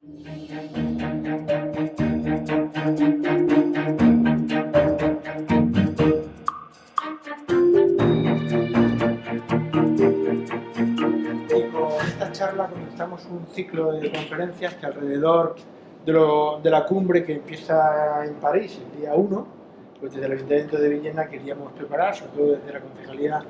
Y con esta charla comenzamos un ciclo de conferencias que alrededor de la cumbre que empieza en París el día 1, pues desde el Ayuntamiento de Villena queríamos preparar, sobre todo desde la Concejalía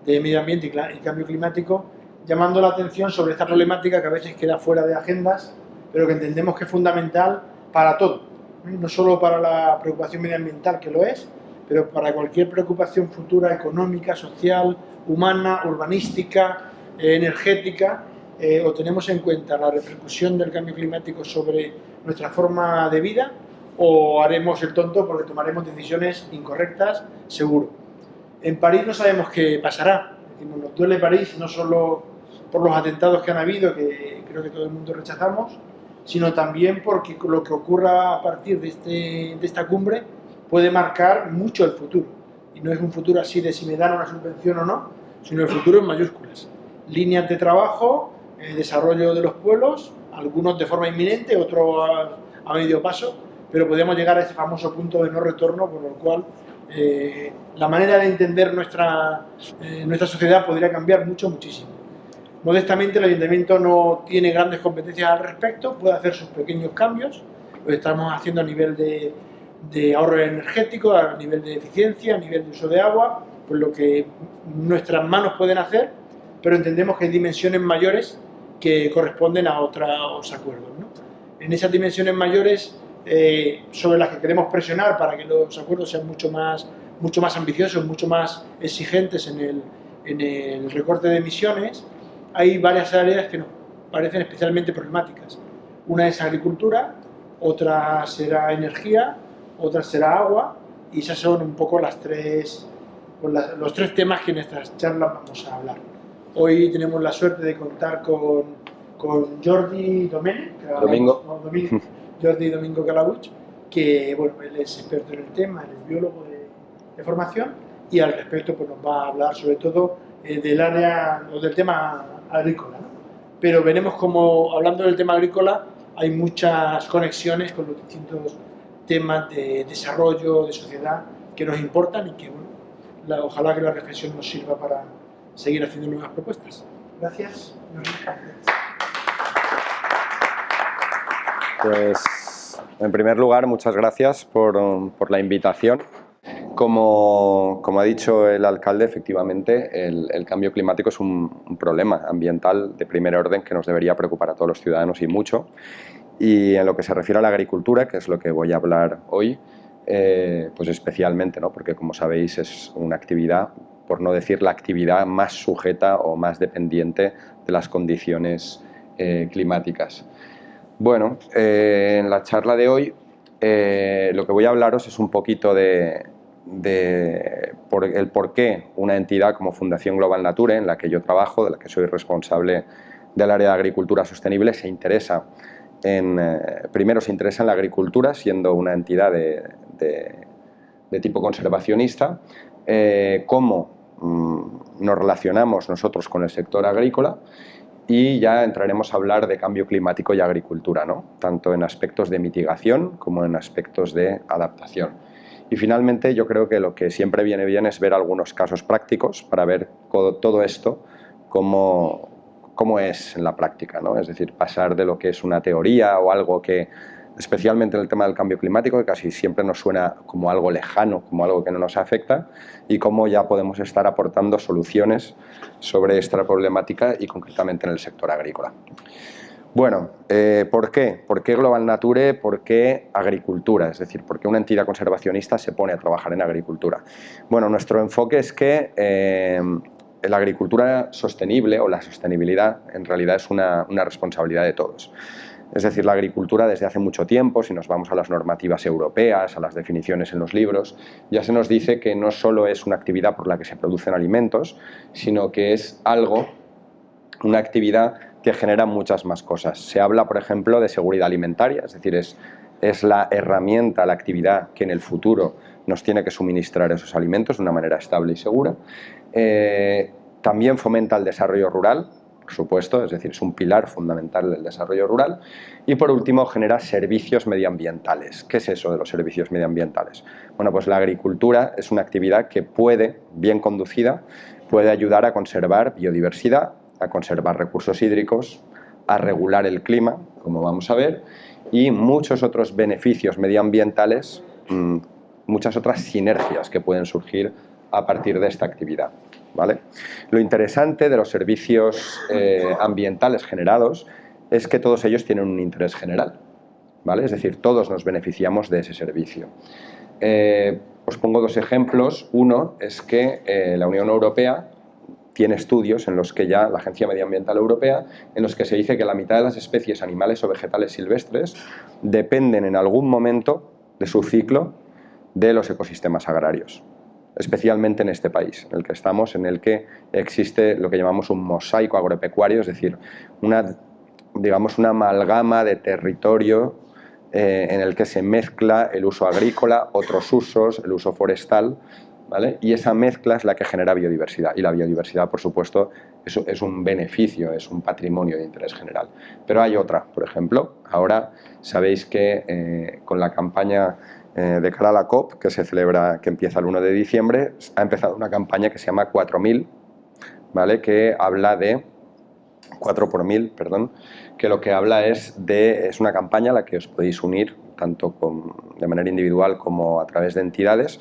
de Medio Ambiente y Cambio Climático, llamando la atención sobre esta problemática que a veces queda fuera de agendas, pero que entendemos que es fundamental para todo, no solo para la preocupación medioambiental, que lo es, pero para cualquier preocupación futura económica, social, humana, urbanística, energética, o tenemos en cuenta la repercusión del cambio climático sobre nuestra forma de vida, o haremos el tonto porque tomaremos decisiones incorrectas, seguro. En París no sabemos qué pasará. Decimos, nos duele París no solo por los atentados que han habido, que creo que todo el mundo rechazamos, sino también porque lo que ocurra a partir de esta cumbre puede marcar mucho el futuro. Y no es un futuro así de si me dan una subvención o no, sino el futuro en mayúsculas. Líneas de trabajo, desarrollo de los pueblos, algunos de forma inminente, otros a medio paso, pero podemos llegar a ese famoso punto de no retorno, por lo cual la manera de entender nuestra sociedad podría cambiar muchísimo. Modestamente, el Ayuntamiento no tiene grandes competencias al respecto, puede hacer sus pequeños cambios, lo estamos haciendo a nivel de ahorro energético, a nivel de eficiencia, a nivel de uso de agua, pues lo que nuestras manos pueden hacer, pero entendemos que hay dimensiones mayores que corresponden a otros acuerdos, ¿no? En esas dimensiones mayores sobre las que queremos presionar para que los acuerdos sean mucho más ambiciosos, mucho más exigentes en el recorte de emisiones, hay varias áreas que nos parecen especialmente problemáticas. Una es agricultura, otra será energía, otra será agua, y esas son un poco los tres temas que en estas charlas vamos a hablar. Hoy tenemos la suerte de contar con Jordi Domingo Calabuig, que bueno, él es experto en el tema, él es biólogo de formación, y al respecto pues nos va a hablar sobre todo del área o del tema agrícola, ¿no? Pero veremos cómo, hablando del tema agrícola, hay muchas conexiones con los distintos temas de desarrollo, de sociedad, que nos importan y que, bueno, ojalá que la reflexión nos sirva para seguir haciendo nuevas propuestas. Gracias. Pues, en primer lugar, muchas gracias por la invitación. Como ha dicho el alcalde, efectivamente, el cambio climático es un problema ambiental de primer orden que nos debería preocupar a todos los ciudadanos y mucho. Y en lo que se refiere a la agricultura, que es lo que voy a hablar hoy, pues especialmente, ¿no? Porque como sabéis es una actividad, por no decir la actividad más sujeta o más dependiente de las condiciones climáticas. Bueno, en la charla de hoy lo que voy a hablaros es un poquito el por qué una entidad como Fundación Global Nature, en la que yo trabajo, de la que soy responsable del área de agricultura sostenible, se interesa primero se interesa en la agricultura, siendo una entidad de tipo conservacionista, cómo nos relacionamos nosotros con el sector agrícola, y ya entraremos a hablar de cambio climático y agricultura, ¿no? Tanto en aspectos de mitigación como en aspectos de adaptación. Y finalmente yo creo que lo que siempre viene bien es ver algunos casos prácticos para ver todo esto cómo es en la práctica, ¿no? Es decir, pasar de lo que es una teoría o algo que, especialmente en el tema del cambio climático, que casi siempre nos suena como algo lejano, como algo que no nos afecta, y cómo ya podemos estar aportando soluciones sobre esta problemática y concretamente en el sector agrícola. Bueno, ¿por qué? ¿Por qué Global Nature? ¿Por qué agricultura? Es decir, ¿por qué una entidad conservacionista se pone a trabajar en agricultura? Bueno, nuestro enfoque es que la agricultura sostenible o la sostenibilidad en realidad es una responsabilidad de todos. Es decir, la agricultura desde hace mucho tiempo, si nos vamos a las normativas europeas, a las definiciones en los libros, ya se nos dice que no solo es una actividad por la que se producen alimentos, sino que es una actividad que genera muchas más cosas. Se habla, por ejemplo, de seguridad alimentaria, es decir, es la herramienta, la actividad que en el futuro nos tiene que suministrar esos alimentos de una manera estable y segura. También fomenta el desarrollo rural, por supuesto, es decir, es un pilar fundamental del desarrollo rural. Y por último, genera servicios medioambientales. ¿Qué es eso de los servicios medioambientales? Bueno, pues la agricultura es una actividad que puede, bien conducida, puede ayudar a conservar biodiversidad, a conservar recursos hídricos, a regular el clima, como vamos a ver, y muchos otros beneficios medioambientales, muchas otras sinergias que pueden surgir a partir de esta actividad, ¿vale? Lo interesante de los servicios ambientales generados es que todos ellos tienen un interés general, ¿vale? Es decir, todos nos beneficiamos de ese servicio. Os pongo dos ejemplos. Uno es que la Unión Europea tiene estudios en los que ya, la Agencia Medioambiental Europea, en los que se dice que la mitad de las especies animales o vegetales silvestres dependen en algún momento de su ciclo de los ecosistemas agrarios, especialmente en este país en el que estamos, en el que existe lo que llamamos un mosaico agropecuario, es decir, digamos una amalgama de territorio en el que se mezcla el uso agrícola, otros usos, el uso forestal, ¿vale? Y esa mezcla es la que genera biodiversidad, y la biodiversidad, por supuesto, es un beneficio, es un patrimonio de interés general. Pero hay otra, por ejemplo, ahora sabéis que con la campaña de cara a la COP, que se celebra, que empieza el 1 de diciembre, ha empezado una campaña que se llama 4000, ¿vale? Que habla de 4 por 1000, perdón, que lo que habla es una campaña a la que os podéis unir tanto de manera individual como a través de entidades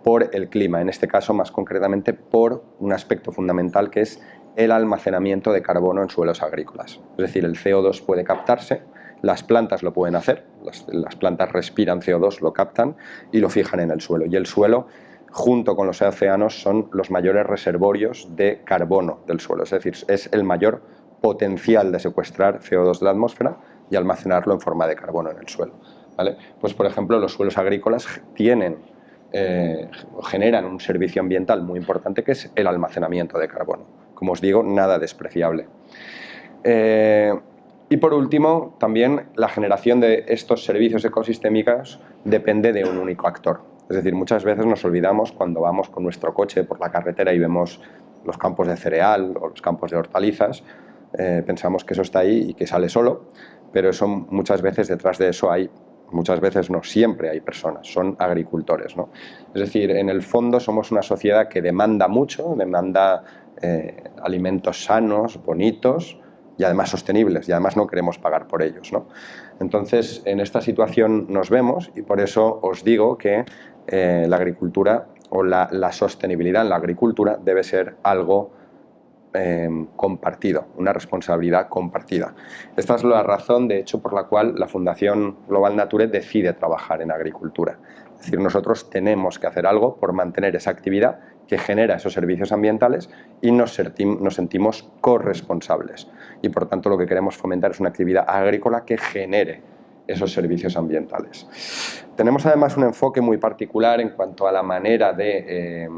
por el clima, en este caso más concretamente por un aspecto fundamental que es el almacenamiento de carbono en suelos agrícolas. Es decir, el CO2 puede captarse, las plantas lo pueden hacer, las plantas respiran CO2, lo captan y lo fijan en el suelo, y el suelo junto con los océanos son los mayores reservorios de carbono del suelo, es decir, es el mayor potencial de secuestrar CO2 de la atmósfera y almacenarlo en forma de carbono en el suelo, ¿vale? Pues por ejemplo los suelos agrícolas generan un servicio ambiental muy importante que es el almacenamiento de carbono, como os digo, nada despreciable. Y por último, también la generación de estos servicios ecosistémicos depende de un único actor. Es decir, muchas veces nos olvidamos cuando vamos con nuestro coche por la carretera y vemos los campos de cereal o los campos de hortalizas, pensamos que eso está ahí y que sale solo, pero eso muchas veces detrás de eso hay, muchas veces no, siempre hay personas, son agricultores, ¿no? Es decir, en el fondo somos una sociedad que demanda mucho, demanda alimentos sanos, bonitos y además sostenibles, y además no queremos pagar por ellos, ¿no? Entonces, en esta situación nos vemos, y por eso os digo que la agricultura o la sostenibilidad en la agricultura debe ser algo compartido, una responsabilidad compartida. Esta es la razón, de hecho, por la cual la Fundación Global Nature decide trabajar en agricultura. Es decir, nosotros tenemos que hacer algo por mantener esa actividad que genera esos servicios ambientales y nos sentimos corresponsables. Y por tanto lo que queremos fomentar es una actividad agrícola que genere esos servicios ambientales. Tenemos además un enfoque muy particular en cuanto a la manera de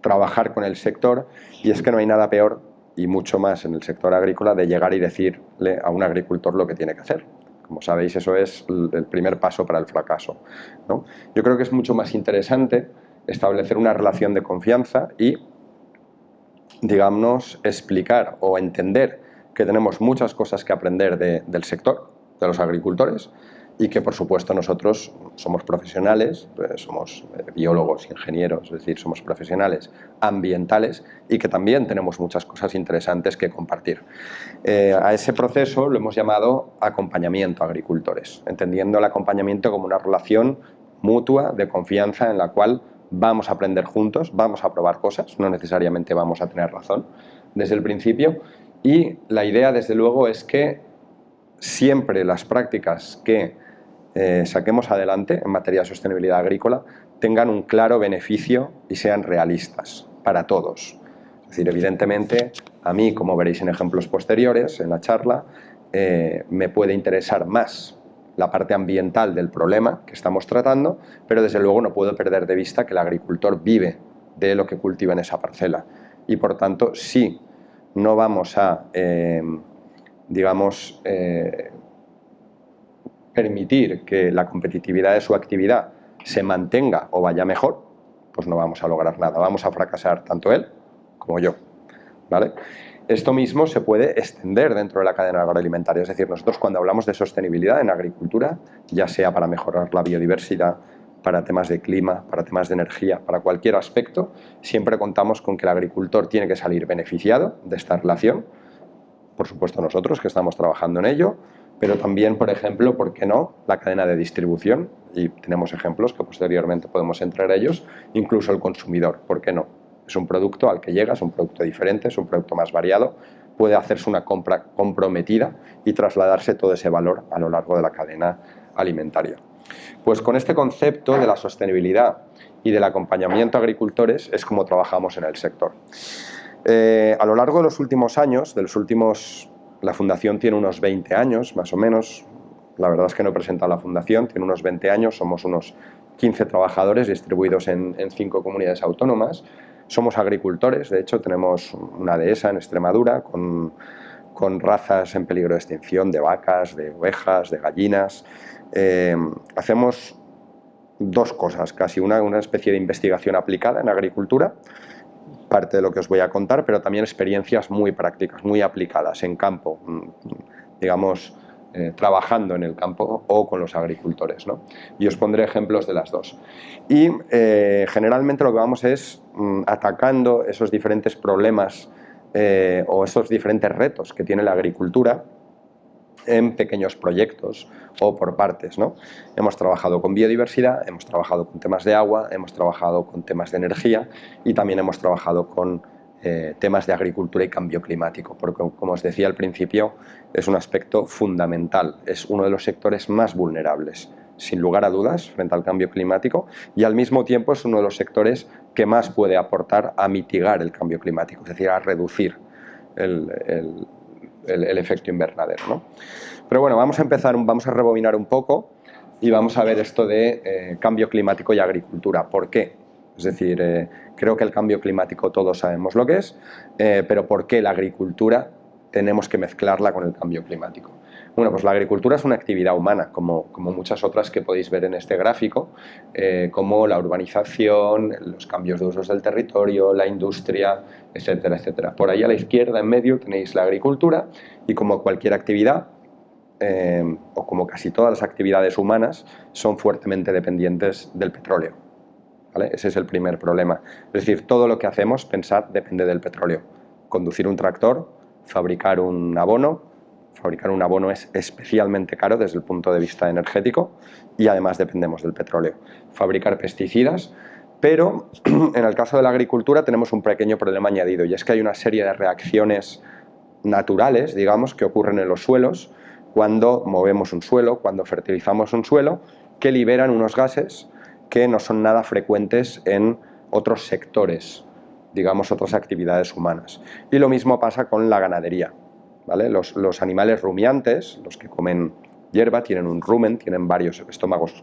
trabajar con el sector, y es que no hay nada peor, y mucho más en el sector agrícola, de llegar y decirle a un agricultor lo que tiene que hacer. Como sabéis, eso es el primer paso para el fracaso, ¿no? Yo creo que es mucho más interesante establecer una relación de confianza y, digamos, explicar o entender que tenemos muchas cosas que aprender del sector, de los agricultores, y que por supuesto nosotros somos profesionales, somos biólogos, ingenieros, es decir, somos profesionales ambientales y que también tenemos muchas cosas interesantes que compartir. A ese proceso lo hemos llamado acompañamiento a agricultores, entendiendo el acompañamiento como una relación mutua de confianza en la cual vamos a aprender juntos, vamos a probar cosas, no necesariamente vamos a tener razón desde el principio, y la idea desde luego es que siempre las prácticas que saquemos adelante en materia de sostenibilidad agrícola tengan un claro beneficio y sean realistas para todos. Es decir, evidentemente, a mí, como veréis en ejemplos posteriores en la charla, me puede interesar más la parte ambiental del problema que estamos tratando, pero desde luego no puedo perder de vista que el agricultor vive de lo que cultiva en esa parcela. Y por tanto, si no vamos a, permitir que la competitividad de su actividad se mantenga o vaya mejor, pues no vamos a lograr nada, vamos a fracasar tanto él como yo, ¿vale? Esto mismo se puede extender dentro de la cadena agroalimentaria, es decir, nosotros cuando hablamos de sostenibilidad en agricultura, ya sea para mejorar la biodiversidad, para temas de clima, para temas de energía, para cualquier aspecto, siempre contamos con que el agricultor tiene que salir beneficiado de esta relación, por supuesto nosotros que estamos trabajando en ello, pero también, por ejemplo, ¿por qué no?, la cadena de distribución, y tenemos ejemplos que posteriormente podemos entrar a ellos, incluso el consumidor, ¿por qué no? Es un producto al que llega, es un producto diferente, es un producto más variado, puede hacerse una compra comprometida y trasladarse todo ese valor a lo largo de la cadena alimentaria. Pues con este concepto de la sostenibilidad y del acompañamiento a agricultores es como trabajamos en el sector. A lo largo de los últimos años, la Fundación tiene unos 20 años más o menos, la verdad es que no he presentado la Fundación, tiene unos 20 años, somos unos 15 trabajadores distribuidos en 5 comunidades autónomas. Somos agricultores, de hecho tenemos una dehesa en Extremadura con razas en peligro de extinción de vacas, de ovejas, de gallinas. Hacemos dos cosas, casi una especie de investigación aplicada en agricultura, parte de lo que os voy a contar, pero también experiencias muy prácticas, muy aplicadas en campo, digamos, trabajando en el campo o con los agricultores, ¿no? Y os pondré ejemplos de las dos. Y generalmente lo que vamos es atacando esos diferentes problemas o esos diferentes retos que tiene la agricultura en pequeños proyectos o por partes, ¿no? Hemos trabajado con biodiversidad, hemos trabajado con temas de agua, hemos trabajado con temas de energía y también hemos trabajado con temas de agricultura y cambio climático, porque como os decía al principio, es un aspecto fundamental, es uno de los sectores más vulnerables, sin lugar a dudas, frente al cambio climático, y al mismo tiempo es uno de los sectores que más puede aportar a mitigar el cambio climático, es decir, a reducir el efecto invernadero, ¿no? Pero bueno, vamos a rebobinar un poco y vamos a ver esto de cambio climático y agricultura. ¿Por qué? Es decir, creo que el cambio climático todos sabemos lo que es, pero ¿por qué la agricultura tenemos que mezclarla con el cambio climático? Bueno, pues la agricultura es una actividad humana, como muchas otras que podéis ver en este gráfico, como la urbanización, los cambios de usos del territorio, la industria, etcétera, etcétera. Por ahí a la izquierda, en medio, tenéis la agricultura y como cualquier actividad, o como casi todas las actividades humanas, son fuertemente dependientes del petróleo, ¿vale? Ese es el primer problema. Es decir, todo lo que hacemos, pensad, depende del petróleo. Conducir un tractor, fabricar un abono es especialmente caro desde el punto de vista energético y además dependemos del petróleo. Fabricar pesticidas, pero en el caso de la agricultura tenemos un pequeño problema añadido y es que hay una serie de reacciones naturales, digamos, que ocurren en los suelos cuando movemos un suelo, cuando fertilizamos un suelo, que liberan unos gases que no son nada frecuentes en otros sectores, digamos, otras actividades humanas. Y lo mismo pasa con la ganadería, ¿vale? Los animales rumiantes, los que comen hierba, tienen un rumen, tienen varios estómagos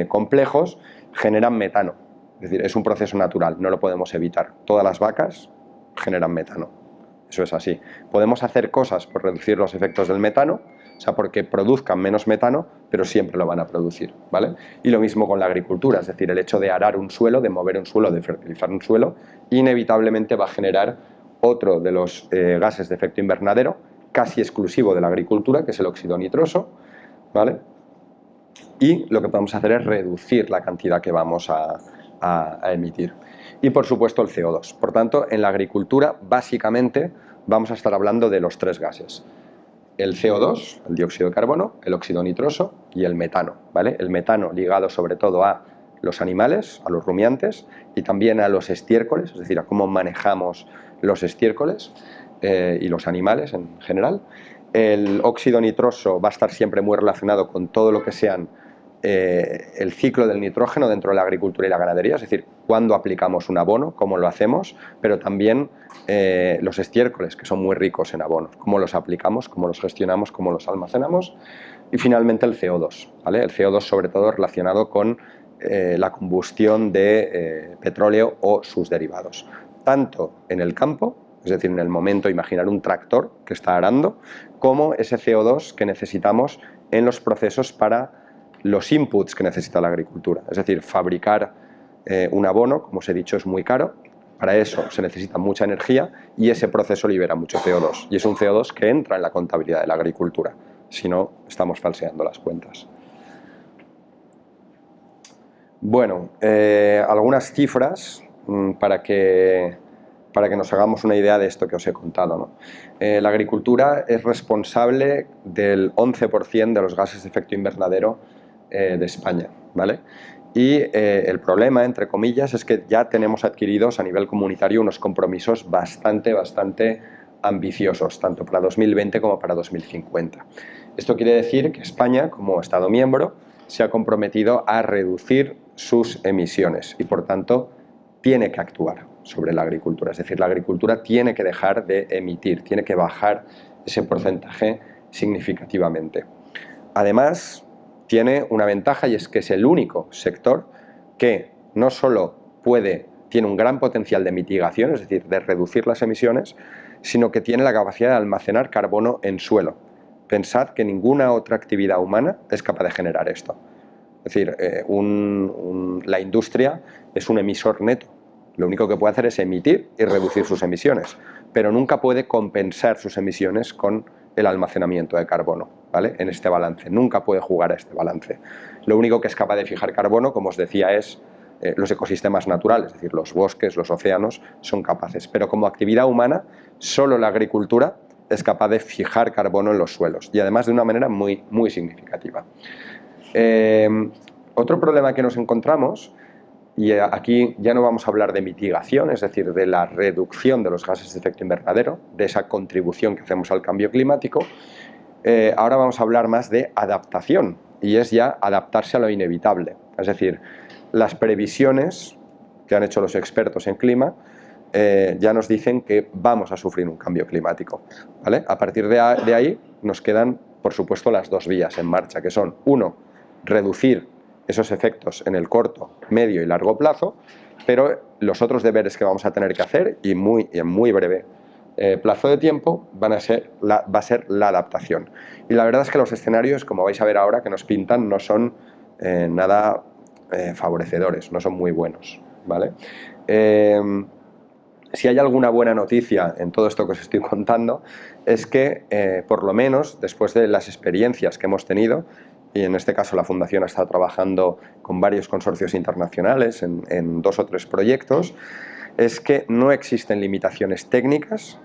complejos, generan metano. Es decir, es un proceso natural, no lo podemos evitar. Todas las vacas generan metano. Eso es así. Podemos hacer cosas por reducir los efectos del metano, o sea, porque produzcan menos metano, pero siempre lo van a producir, ¿vale? Y lo mismo con la agricultura, es decir, el hecho de arar un suelo, de mover un suelo, de fertilizar un suelo, inevitablemente va a generar otro de los gases de efecto invernadero, casi exclusivo de la agricultura, que es el óxido nitroso, ¿vale? Y lo que podemos hacer es reducir la cantidad que vamos a emitir. Y por supuesto el CO2. Por tanto, en la agricultura básicamente vamos a estar hablando de los tres gases. El CO2, el dióxido de carbono, el óxido nitroso y el metano, ¿vale? El metano ligado sobre todo a los animales, a los rumiantes y también a los estiércoles, es decir, a cómo manejamos los estiércoles y los animales en general. El óxido nitroso va a estar siempre muy relacionado con todo lo que sean el ciclo del nitrógeno dentro de la agricultura y la ganadería, es decir, cuándo aplicamos un abono, cómo lo hacemos, pero también los estiércoles, que son muy ricos en abonos, cómo los aplicamos, cómo los gestionamos, cómo los almacenamos, y finalmente el CO2, ¿vale? El CO2 sobre todo relacionado con la combustión de petróleo o sus derivados, tanto en el campo, es decir, en el momento, imaginar un tractor que está arando, como ese CO2 que necesitamos en los procesos para los inputs que necesita la agricultura. Es decir, fabricar un abono, como os he dicho, es muy caro. Para eso se necesita mucha energía y ese proceso libera mucho CO2. Y es un CO2 que entra en la contabilidad de la agricultura. Si no, estamos falseando las cuentas. Bueno, algunas cifras para que nos hagamos una idea de esto que os he contado, ¿no? La agricultura es responsable del 11% de los gases de efecto invernadero de España, ¿vale? Y el problema, entre comillas, es que ya tenemos adquiridos a nivel comunitario unos compromisos bastante ambiciosos, tanto para 2020 como para 2050. Esto quiere decir que España, como Estado miembro, se ha comprometido a reducir sus emisiones y, por tanto, tiene que actuar sobre la agricultura. Es decir, la agricultura tiene que dejar de emitir, tiene que bajar ese porcentaje significativamente. Además, tiene una ventaja y es que es el único sector que no solo tiene un gran potencial de mitigación, es decir, de reducir las emisiones, sino que tiene la capacidad de almacenar carbono en suelo. Pensad que ninguna otra actividad humana es capaz de generar esto. Es decir, la industria es un emisor neto. Lo único que puede hacer es emitir y reducir sus emisiones, pero nunca puede compensar sus emisiones con el almacenamiento de carbono, ¿vale? En este balance. Nunca puede jugar a este balance. Lo único que es capaz de fijar carbono, como os decía, es los ecosistemas naturales, es decir, los bosques, los océanos son capaces. Pero como actividad humana, solo la agricultura es capaz de fijar carbono en los suelos y además de una manera muy significativa. Otro problema que nos encontramos, y aquí ya no vamos a hablar de mitigación, es decir, de la reducción de los gases de efecto invernadero, de esa contribución que hacemos al cambio climático, ahora vamos a hablar más de adaptación, y es ya adaptarse a lo inevitable. Es decir, las previsiones que han hecho los expertos en clima ya nos dicen que vamos a sufrir un cambio climático, ¿vale? A partir de ahí nos quedan, por supuesto, las dos vías en marcha, que son, uno, reducir esos efectos en el corto, medio y largo plazo, pero los otros deberes que vamos a tener que hacer y en muy breve plazo de tiempo va a ser la adaptación. Y la verdad es que los escenarios, como vais a ver ahora, que nos pintan no son nada favorecedores, no son muy buenos, ¿vale? Si hay alguna buena noticia en todo esto que os estoy contando, es que por lo menos después de las experiencias que hemos tenido, y en este caso la Fundación ha estado trabajando con varios consorcios internacionales en 2 o 3 proyectos, es que no existen limitaciones técnicas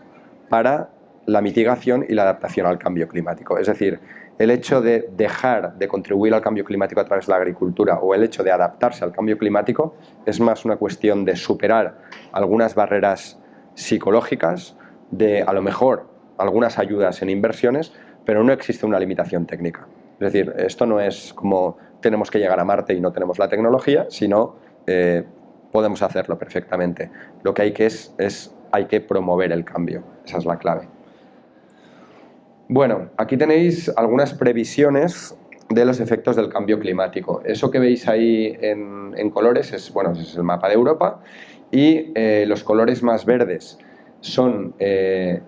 para la mitigación y la adaptación al cambio climático. Es decir, el hecho de dejar de contribuir al cambio climático a través de la agricultura o el hecho de adaptarse al cambio climático es más una cuestión de superar algunas barreras psicológicas, de a lo mejor algunas ayudas en inversiones, pero no existe una limitación técnica. Es decir, esto no es como tenemos que llegar a Marte y no tenemos la tecnología, sino podemos hacerlo perfectamente. Lo que hay que promover el cambio, esa es la clave. Bueno, aquí tenéis algunas previsiones de los efectos del cambio climático. Eso que veis ahí en colores es el mapa de Europa y los colores más verdes son este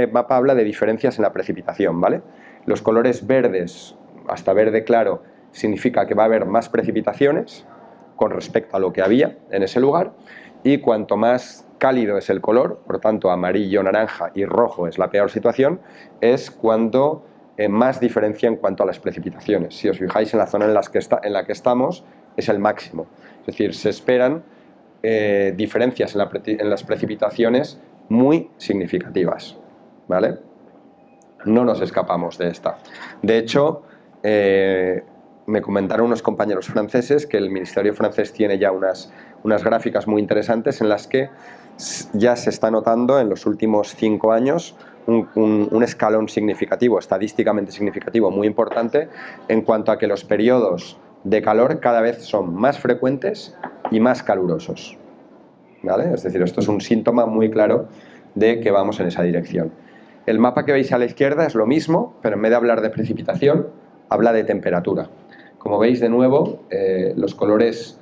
mapa habla de diferencias en la precipitación, ¿vale? Los colores verdes, hasta verde claro, significa que va a haber más precipitaciones con respecto a lo que había en ese lugar, y cuanto más cálido es el color, por tanto amarillo, naranja y rojo es la peor situación, es cuando más diferencia en cuanto a las precipitaciones. Si os fijáis en la zona en la que estamos, es el máximo. Es decir, se esperan diferencias en las precipitaciones muy significativas, ¿vale? No nos escapamos de esta. De hecho, me comentaron unos compañeros franceses que el Ministerio francés tiene ya unas gráficas muy interesantes en las que ya se está notando en los últimos 5 años un escalón significativo, estadísticamente significativo, muy importante, en cuanto a que los periodos de calor cada vez son más frecuentes y más calurosos, ¿vale? Es decir, esto es un síntoma muy claro de que vamos en esa dirección. El mapa que veis a la izquierda es lo mismo, pero en vez de hablar de precipitación, habla de temperatura. Como veis, de nuevo, los colores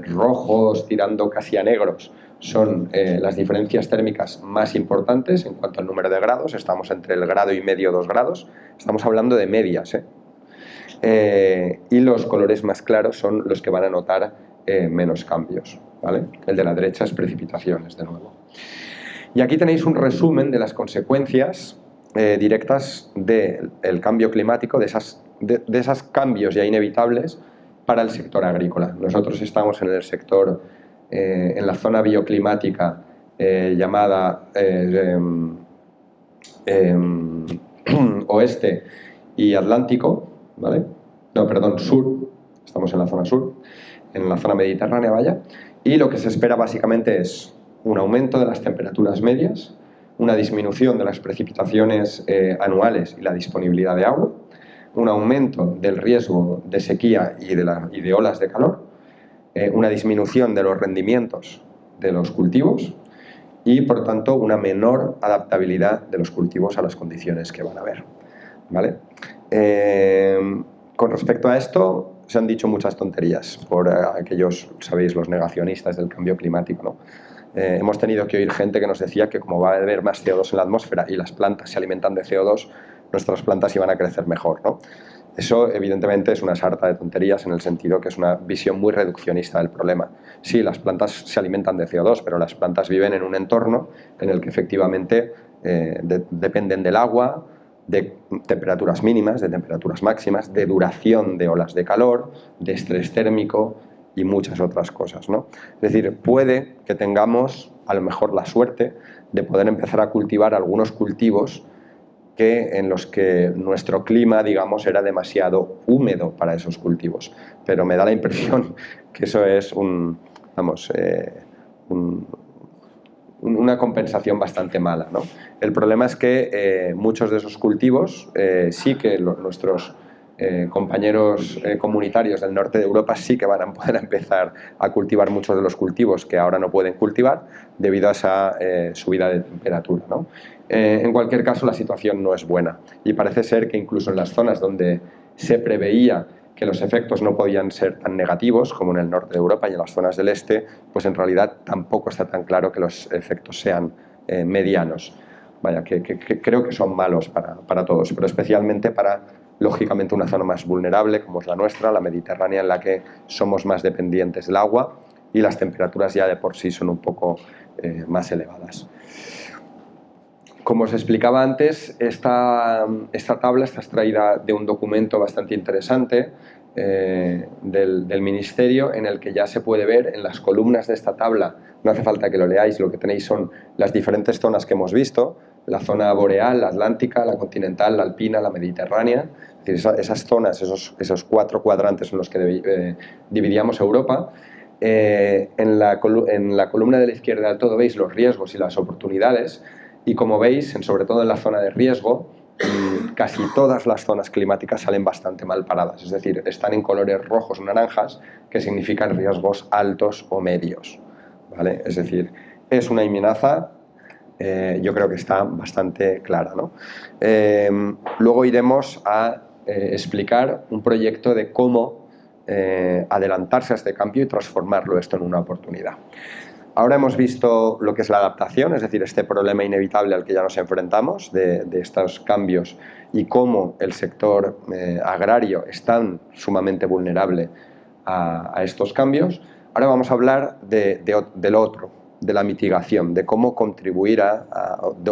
rojos tirando casi a negros son las diferencias térmicas más importantes en cuanto al número de grados. Estamos entre el grado y medio, 2 grados. Estamos hablando de medias, y los colores más claros son los que van a notar menos cambios, ¿vale? El de la derecha es precipitaciones, de nuevo. Y aquí tenéis un resumen de las consecuencias directas del cambio climático, de esos cambios ya inevitables para el sector agrícola. Nosotros estamos en el sector, en la zona bioclimática llamada oeste y Atlántico, ¿vale? No, perdón, sur, estamos en la zona sur, en la zona mediterránea, vaya, y lo que se espera básicamente es un aumento de las temperaturas medias, una disminución de las precipitaciones anuales y la disponibilidad de agua, un aumento del riesgo de sequía y de olas de calor, una disminución de los rendimientos de los cultivos y, por tanto, una menor adaptabilidad de los cultivos a las condiciones que van a haber, ¿vale? Con respecto a esto, se han dicho muchas tonterías por aquellos, sabéis, los negacionistas del cambio climático, ¿no? Hemos tenido que oír gente que nos decía que como va a haber más CO2 en la atmósfera y las plantas se alimentan de CO2, nuestras plantas iban a crecer mejor, ¿no? Eso, evidentemente, es una sarta de tonterías en el sentido que es una visión muy reduccionista del problema. Sí, las plantas se alimentan de CO2, pero las plantas viven en un entorno en el que efectivamente dependen del agua, de temperaturas mínimas, de temperaturas máximas, de duración de olas de calor, de estrés térmico y muchas otras cosas, ¿no? Es decir, puede que tengamos a lo mejor la suerte de poder empezar a cultivar algunos cultivos en los que nuestro clima, digamos, era demasiado húmedo para esos cultivos. Pero me da la impresión que eso es una compensación bastante mala, ¿no? El problema es que muchos de esos cultivos sí que nuestros compañeros comunitarios del norte de Europa sí que van a poder empezar a cultivar muchos de los cultivos que ahora no pueden cultivar debido a esa subida de temperatura, ¿no? En cualquier caso, la situación no es buena y parece ser que incluso en las zonas donde se preveía que los efectos no podían ser tan negativos como en el norte de Europa y en las zonas del este, pues en realidad tampoco está tan claro que los efectos sean medianos. Vaya, que creo que son malos para todos, pero especialmente para, lógicamente, una zona más vulnerable como es la nuestra, la mediterránea, en la que somos más dependientes del agua y las temperaturas ya de por sí son un poco más elevadas. Como os explicaba antes, esta tabla está extraída de un documento bastante interesante del Ministerio, en el que ya se puede ver en las columnas de esta tabla, no hace falta que lo leáis, lo que tenéis son las diferentes zonas que hemos visto, la zona boreal, la atlántica, la continental, la alpina, la mediterránea, es decir, esas zonas, esos 4 cuadrantes en los que dividíamos Europa. En la columna de la izquierda del todo veis los riesgos y las oportunidades. Y como veis, sobre todo en la zona de riesgo, casi todas las zonas climáticas salen bastante mal paradas. Es decir, están en colores rojos o naranjas, que significan riesgos altos o medios, ¿vale? Es decir, es una amenaza, yo creo que está bastante clara, ¿no? Luego iremos a explicar un proyecto de cómo adelantarse a este cambio y transformarlo esto en una oportunidad. Ahora hemos visto lo que es la adaptación, es decir, este problema inevitable al que ya nos enfrentamos de estos cambios y cómo el sector agrario es tan sumamente vulnerable a estos cambios. Ahora vamos a hablar de lo otro, de la mitigación, de cómo contribuir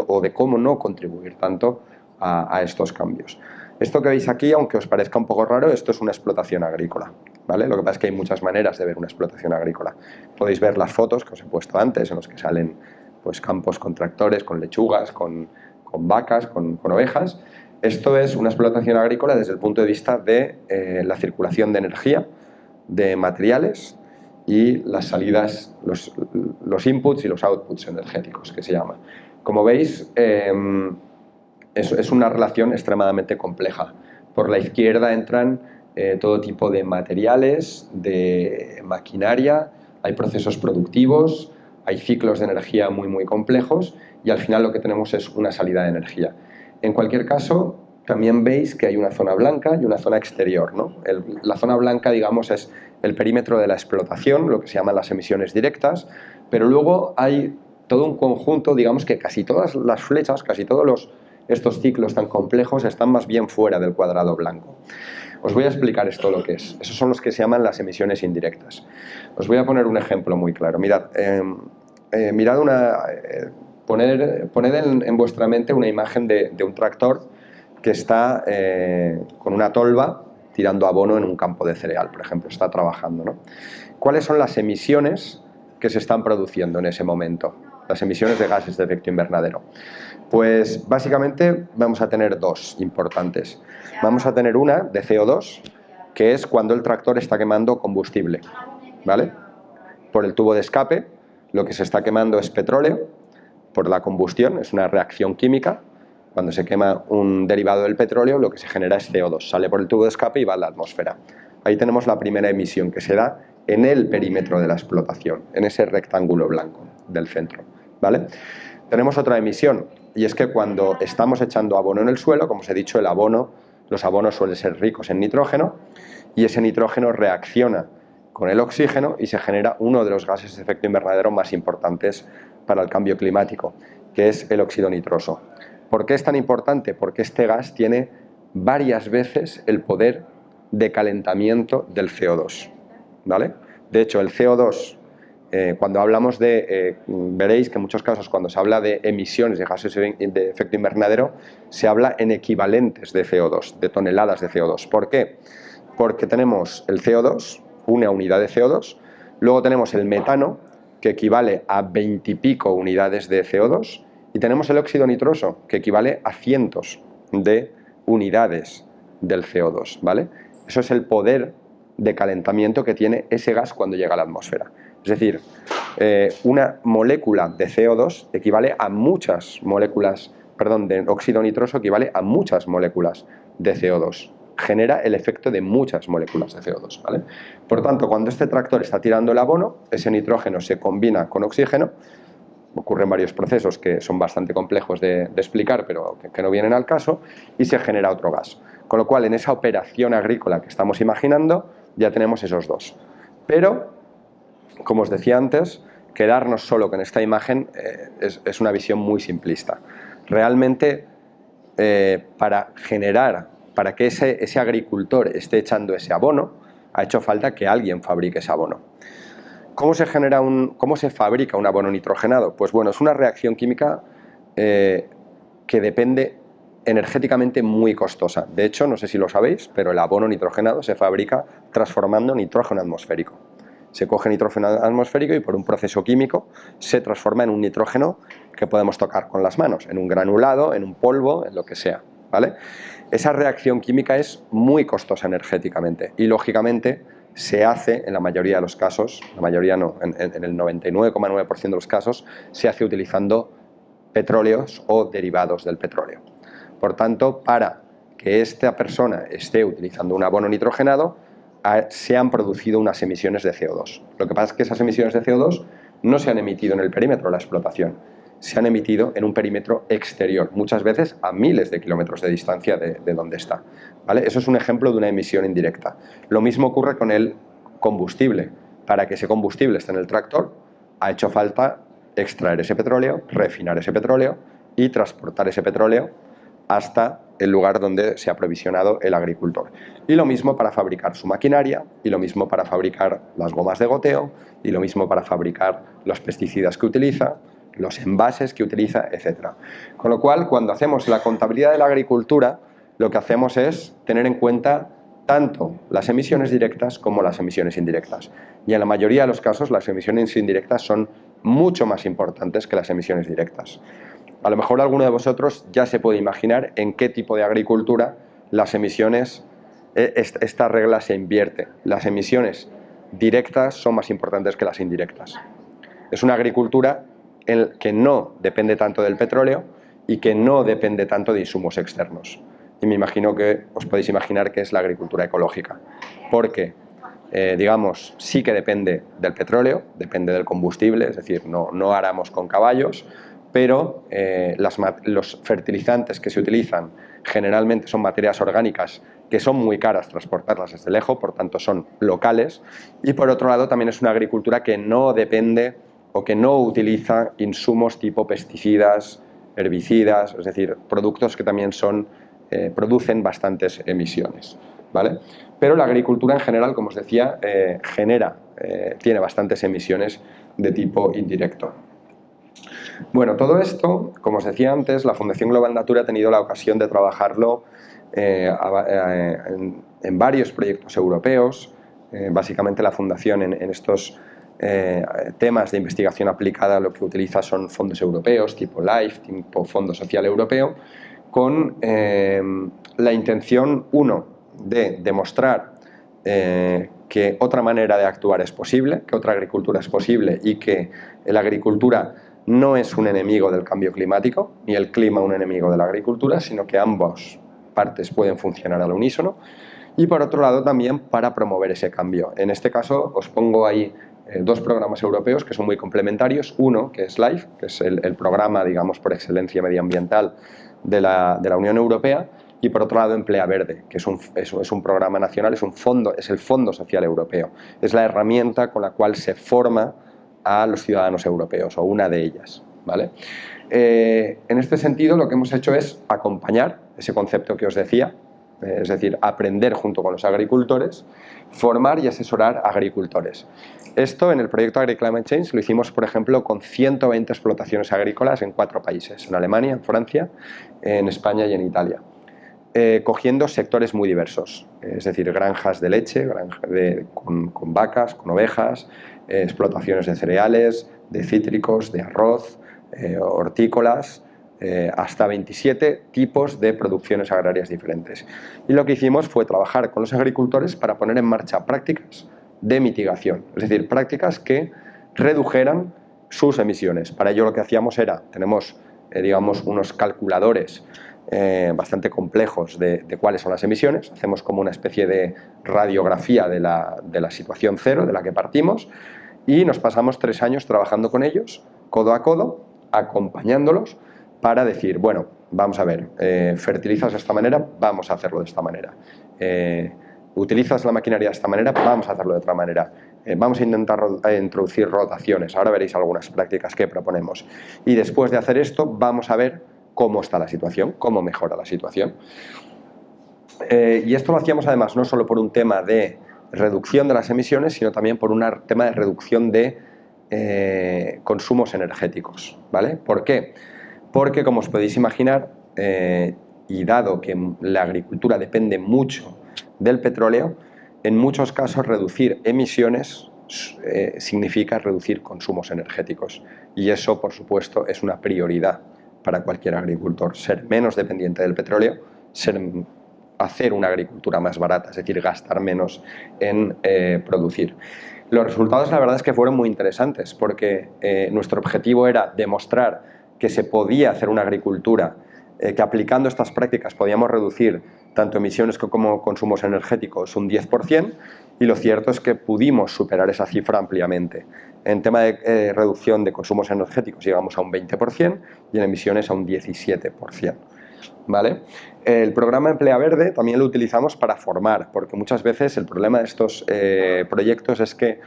o de cómo no contribuir tanto a estos cambios. Esto que veis aquí, aunque os parezca un poco raro, esto es una explotación agrícola, ¿vale? Lo que pasa es que hay muchas maneras de ver una explotación agrícola. Podéis ver las fotos que os he puesto antes, en los que salen pues, campos con tractores, con lechugas, con vacas, con ovejas. Esto es una explotación agrícola desde el punto de vista de la circulación de energía, de materiales y las salidas, los inputs y los outputs energéticos, que se llama. Como veis, es una relación extremadamente compleja. Por la izquierda entran todo tipo de materiales, de maquinaria, hay procesos productivos, hay ciclos de energía muy, muy complejos y al final lo que tenemos es una salida de energía. En cualquier caso, también veis que hay una zona blanca y una zona exterior, ¿no? La zona blanca, digamos, es el perímetro de la explotación, lo que se llaman las emisiones directas, pero luego hay todo un conjunto, digamos que casi todas las flechas, casi todos estos ciclos tan complejos están más bien fuera del cuadrado blanco. Os voy a explicar esto lo que es. Esos son los que se llaman las emisiones indirectas. Os voy a poner un ejemplo muy claro. Mirad, poned en vuestra mente una imagen de un tractor que está con una tolva tirando abono en un campo de cereal, por ejemplo, está trabajando, ¿no? ¿Cuáles son las emisiones que se están produciendo en ese momento? Las emisiones de gases de efecto invernadero. Pues básicamente vamos a tener dos importantes. Vamos a tener una de CO2, que es cuando el tractor está quemando combustible, ¿vale? Por el tubo de escape, lo que se está quemando es petróleo, por la combustión, es una reacción química. Cuando se quema un derivado del petróleo, lo que se genera es CO2, sale por el tubo de escape y va a la atmósfera. Ahí tenemos la primera emisión que se da en el perímetro de la explotación, en ese rectángulo blanco del centro, ¿vale? Tenemos otra emisión, y es que cuando estamos echando abono en el suelo, como os he dicho, los abonos suelen ser ricos en nitrógeno, y ese nitrógeno reacciona con el oxígeno y se genera uno de los gases de efecto invernadero más importantes para el cambio climático, que es el óxido nitroso. ¿Por qué es tan importante? Porque este gas tiene varias veces el poder de calentamiento del CO2, ¿vale? De hecho, el CO2, cuando hablamos veréis que en muchos casos cuando se habla de emisiones de gases de efecto invernadero, se habla en equivalentes de CO2, de toneladas de CO2. ¿Por qué? Porque tenemos el CO2, una unidad de CO2, luego tenemos el metano, que equivale a 20 y pico unidades de CO2, y tenemos el óxido nitroso, que equivale a cientos de unidades del CO2, ¿vale? Eso es el poder de calentamiento que tiene ese gas cuando llega a la atmósfera. Es decir, una molécula de CO2 equivale a muchas moléculas, perdón, de óxido nitroso equivale a muchas moléculas de CO2. Genera el efecto de muchas moléculas de CO2, ¿vale? Por tanto, cuando este tractor está tirando el abono, ese nitrógeno se combina con oxígeno, ocurren varios procesos que son bastante complejos de explicar, pero que no vienen al caso, y se genera otro gas. Con lo cual, en esa operación agrícola que estamos imaginando, ya tenemos esos dos. Pero, como os decía antes, quedarnos solo con esta imagen es una visión muy simplista. Realmente, para que ese agricultor esté echando ese abono, ha hecho falta que alguien fabrique ese abono. ¿Cómo se fabrica un abono nitrogenado? Pues bueno, es una reacción química que depende energéticamente muy costosa. De hecho, no sé si lo sabéis, pero el abono nitrogenado se fabrica transformando nitrógeno atmosférico. Se coge nitrógeno atmosférico y por un proceso químico se transforma en un nitrógeno que podemos tocar con las manos, en un granulado, en un polvo, en lo que sea, ¿vale? Esa reacción química es muy costosa energéticamente y lógicamente se hace en la mayoría de los casos, la mayoría no, en el 99,9% de los casos, se hace utilizando petróleos o derivados del petróleo. Por tanto, para que esta persona esté utilizando un abono nitrogenado, se han producido unas emisiones de CO2. Lo que pasa es que esas emisiones de CO2 no se han emitido en el perímetro de la explotación, se han emitido en un perímetro exterior, muchas veces a miles de kilómetros de distancia de donde está, ¿vale? Eso es un ejemplo de una emisión indirecta. Lo mismo ocurre con el combustible. Para que ese combustible esté en el tractor, ha hecho falta extraer ese petróleo, refinar ese petróleo y transportar ese petróleo hasta el lugar donde se ha aprovisionado el agricultor. Y lo mismo para fabricar su maquinaria, y lo mismo para fabricar las gomas de goteo, y lo mismo para fabricar los pesticidas que utiliza, los envases que utiliza, etc. Con lo cual, cuando hacemos la contabilidad de la agricultura, lo que hacemos es tener en cuenta tanto las emisiones directas como las emisiones indirectas. Y en la mayoría de los casos, las emisiones indirectas son mucho más importantes que las emisiones directas. A lo mejor alguno de vosotros ya se puede imaginar en qué tipo de agricultura las emisiones, esta regla se invierte. Las emisiones directas son más importantes que las indirectas. Es una agricultura que no depende tanto del petróleo y que no depende tanto de insumos externos. Y me imagino que os podéis imaginar que es la agricultura ecológica. Porque, digamos, sí que depende del petróleo, depende del combustible, es decir, no aramos con caballos, pero los fertilizantes que se utilizan generalmente son materias orgánicas que son muy caras transportarlas desde lejos, por tanto son locales, y por otro lado también es una agricultura que no depende o que no utiliza insumos tipo pesticidas, herbicidas, es decir, productos que también producen bastantes emisiones, ¿vale? Pero la agricultura en general, como os decía, tiene bastantes emisiones de tipo indirecto. Bueno, todo esto, como os decía antes, la Fundación Global Nature ha tenido la ocasión de trabajarlo en varios proyectos europeos. Básicamente la Fundación en estos temas de investigación aplicada lo que utiliza son fondos europeos, tipo LIFE, tipo Fondo Social Europeo, con la intención, uno, de demostrar que otra manera de actuar es posible, que otra agricultura es posible y que la agricultura no es un enemigo del cambio climático, ni el clima un enemigo de la agricultura, sino que ambas partes pueden funcionar al unísono. Y por otro lado también para promover ese cambio. En este caso os pongo ahí dos programas europeos que son muy complementarios. Uno, que es LIFE, que es el programa, digamos, por excelencia medioambiental de la Unión Europea, y por otro lado Emplea Verde, que es un programa nacional, es el Fondo Social Europeo. Es la herramienta con la cual se forma a los ciudadanos europeos, o una de ellas, ¿vale? En este sentido, lo que hemos hecho es acompañar ese concepto que os decía, es decir, aprender junto con los agricultores, formar y asesorar a agricultores. Esto en el proyecto AgriClimate Change lo hicimos, por ejemplo, con 120 explotaciones agrícolas en 4 países, en Alemania, en Francia, en España y en Italia. Cogiendo sectores muy diversos, es decir, granjas de leche, con vacas, con ovejas, explotaciones de cereales, de cítricos, de arroz, hortícolas, hasta 27 tipos de producciones agrarias diferentes. Y lo que hicimos fue trabajar con los agricultores para poner en marcha prácticas de mitigación, es decir, prácticas que redujeran sus emisiones. Para ello lo que hacíamos era, tenemos digamos unos calculadores bastante complejos de cuáles son las emisiones, hacemos como una especie de radiografía de la situación cero de la que partimos y nos pasamos 3 años trabajando con ellos, codo a codo, acompañándolos para decir, bueno, vamos a ver, fertilizas de esta manera, vamos a hacerlo de esta manera. Utilizas la maquinaria de esta manera, vamos a hacerlo de otra manera. Vamos a intentar introducir rotaciones, ahora veréis algunas prácticas que proponemos. Y después de hacer esto, vamos a ver cómo está la situación, cómo mejora la situación. Y esto lo hacíamos además no solo por un tema de reducción de las emisiones, sino también por un tema de reducción de consumos energéticos, ¿vale? ¿Por qué? Porque, como os podéis imaginar, y dado que la agricultura depende mucho del petróleo, en muchos casos reducir emisiones significa reducir consumos energéticos. Y eso, por supuesto, es una prioridad para cualquier agricultor, ser menos dependiente del petróleo, hacer una agricultura más barata, es decir, gastar menos en producir. Los resultados, la verdad es que fueron muy interesantes, porque nuestro objetivo era demostrar que se podía hacer una agricultura, que aplicando estas prácticas podíamos reducir tanto emisiones como consumos energéticos un 10%, y lo cierto es que pudimos superar esa cifra ampliamente. En tema de reducción de consumos energéticos llegamos a un 20% y en emisiones a un 17%. ¿Vale? El programa Emplea Verde también lo utilizamos para formar, porque muchas veces el problema de estos proyectos es que